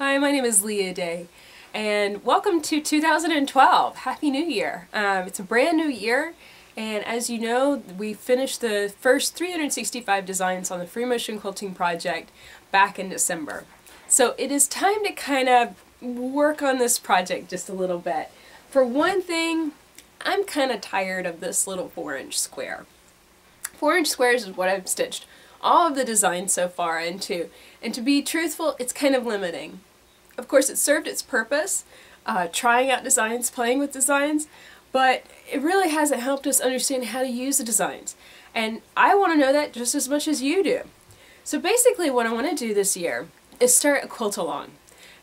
Hi, my name is Leah Day, and welcome to 2012. Happy New Year. It's a brand new year, and as you know, we finished the first 365 designs on the Free Motion Quilting project back in December. So it is time to kind of work on this project just a little bit. For one thing, I'm kind of tired of this little 4-inch square. 4-inch squares is what I've stitched all of the designs so far into, and to be truthful, it's kind of limiting. Of course, it served its purpose, trying out designs, playing with designs, but it really hasn't helped us understand how to use the designs. And I want to know that just as much as you do. So basically what I want to do this year is start a quilt along.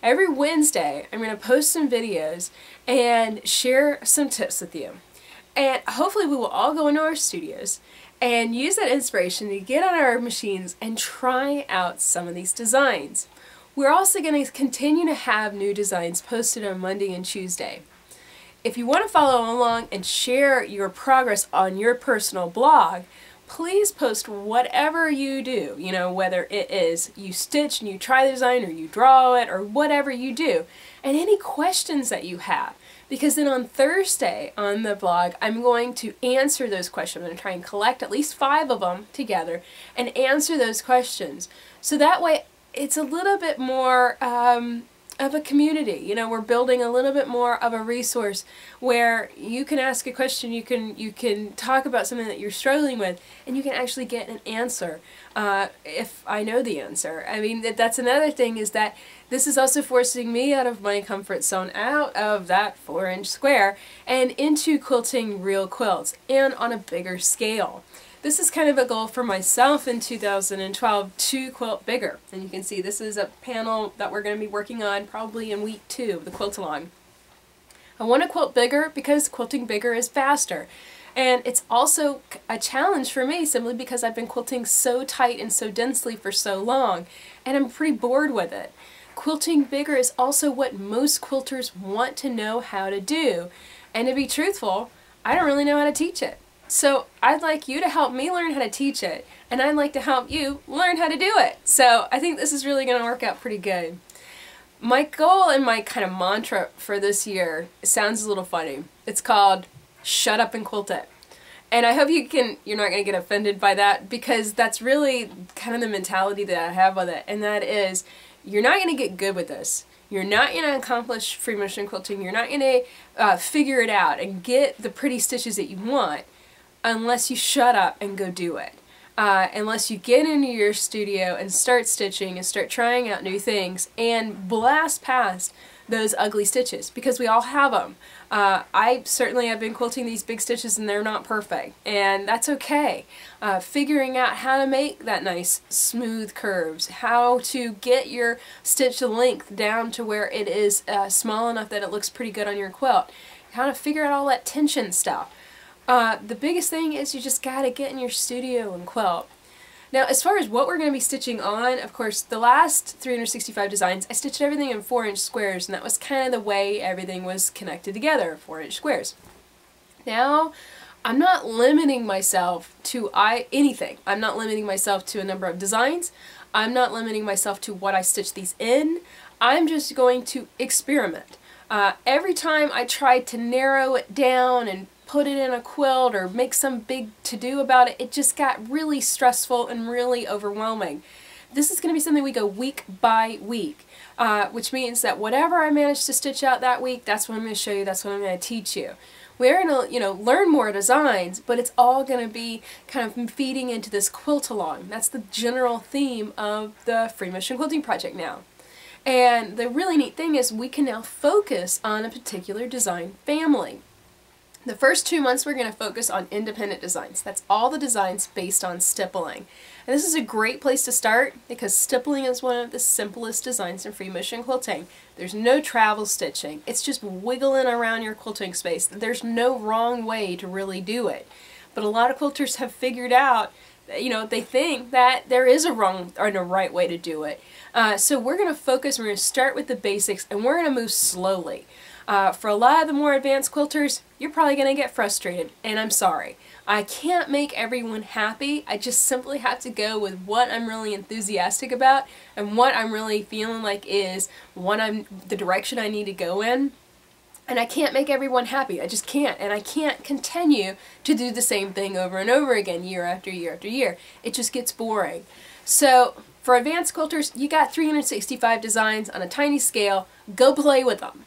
Every Wednesday I'm going to post some videos and share some tips with you. And hopefully we will all go into our studios and use that inspiration to get on our machines and try out some of these designs. We're also going to continue to have new designs posted on Monday and Tuesday. If you want to follow along and share your progress on your personal blog, please post whatever you do, you know, whether it is you stitch and you try the design or you draw it or whatever you do, and any questions that you have. Because then on Thursday on the blog, I'm going to answer those questions. I'm going to try and collect at least 5 of them together and answer those questions. So that way it's a little bit more of a community. You know, we're building a little bit more of a resource where you can ask a question, you can talk about something that you're struggling with, and you can actually get an answer if I know the answer. I mean, that's another thing, is that this is also forcing me out of my comfort zone, out of that 4-inch square, and into quilting real quilts, and on a bigger scale. This is kind of a goal for myself in 2012, to quilt bigger. And you can see this is a panel that we're going to be working on probably in week 2 of the quilt along. I want to quilt bigger because quilting bigger is faster. And it's also a challenge for me simply because I've been quilting so tight and so densely for so long, and I'm pretty bored with it. Quilting bigger is also what most quilters want to know how to do. And to be truthful, I don't really know how to teach it. So I'd like you to help me learn how to teach it, and I'd like to help you learn how to do it. So I think this is really going to work out pretty good. My goal and my kind of mantra for this year sounds a little funny. It's called "Shut Up and Quilt It." And I hope you're not going to get offended by that, because that's really kind of the mentality that I have with it, and that is, you're not going to get good with this. You're not going to accomplish free motion quilting. You're not going to figure it out and get the pretty stitches that you want unless you shut up and go do it. Unless you get into your studio and start stitching and start trying out new things and blast past those ugly stitches, because we all have them. I certainly have been quilting these big stitches and they're not perfect, and that's okay. Figuring out how to make that nice smooth curves, how to get your stitch length down to where it is small enough that it looks pretty good on your quilt, how to figure out all that tension stuff. The biggest thing is you just gotta get in your studio and quilt. Now, as far as what we're going to be stitching on, of course, the last 365 designs, I stitched everything in 4-inch squares, and that was kind of the way everything was connected together, 4-inch squares. Now, I'm not limiting myself to anything. I'm not limiting myself to a number of designs. I'm not limiting myself to what I stitch these in. I'm just going to experiment. Every time I tried to narrow it down and put it in a quilt or make some big to-do about it, it just got really stressful and really overwhelming. This is going to be something we go week by week, which means that whatever I manage to stitch out that week, that's what I'm going to show you, that's what I'm going to teach you. We're going to, learn more designs, but it's all going to be kind of feeding into this quilt along. That's the general theme of the Free Motion Quilting project now. And the really neat thing is we can now focus on a particular design family. The first 2 months we're going to focus on independent designs. That's all the designs based on stippling. And this is a great place to start because stippling is one of the simplest designs in free motion quilting. There's no travel stitching. It's just wiggling around your quilting space. There's no wrong way to really do it. But a lot of quilters have figured out, they think that there is a wrong or a right way to do it. So we're going to focus, we're going to start with the basics, and we're going to move slowly. For a lot of the more advanced quilters, you're probably going to get frustrated, and I'm sorry. I can't make everyone happy. I just simply have to go with what I'm really enthusiastic about and what I'm really feeling like is the direction I need to go in. And I can't make everyone happy. I just can't. And I can't continue to do the same thing over and over again year after year after year. It just gets boring. So for advanced quilters, you got 365 designs on a tiny scale. Go play with them.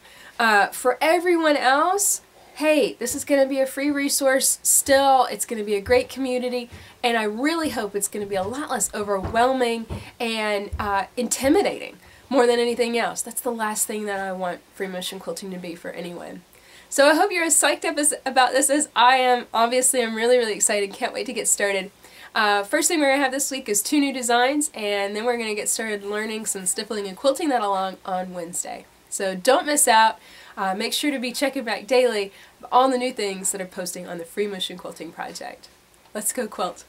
For everyone else, hey, this is going to be a free resource still. It's going to be a great community, and I really hope it's going to be a lot less overwhelming and intimidating more than anything else. That's the last thing that I want free motion quilting to be for anyone. So I hope you're as psyched up about this as I am. Obviously, I'm really, really excited. Can't wait to get started. First thing we're going to have this week is 2 new designs, and then we're going to get started learning some stippling and quilting that along on Wednesday. So don't miss out. Make sure to be checking back daily all the new things that are posting on the Free Motion Quilting Project. Let's go quilt!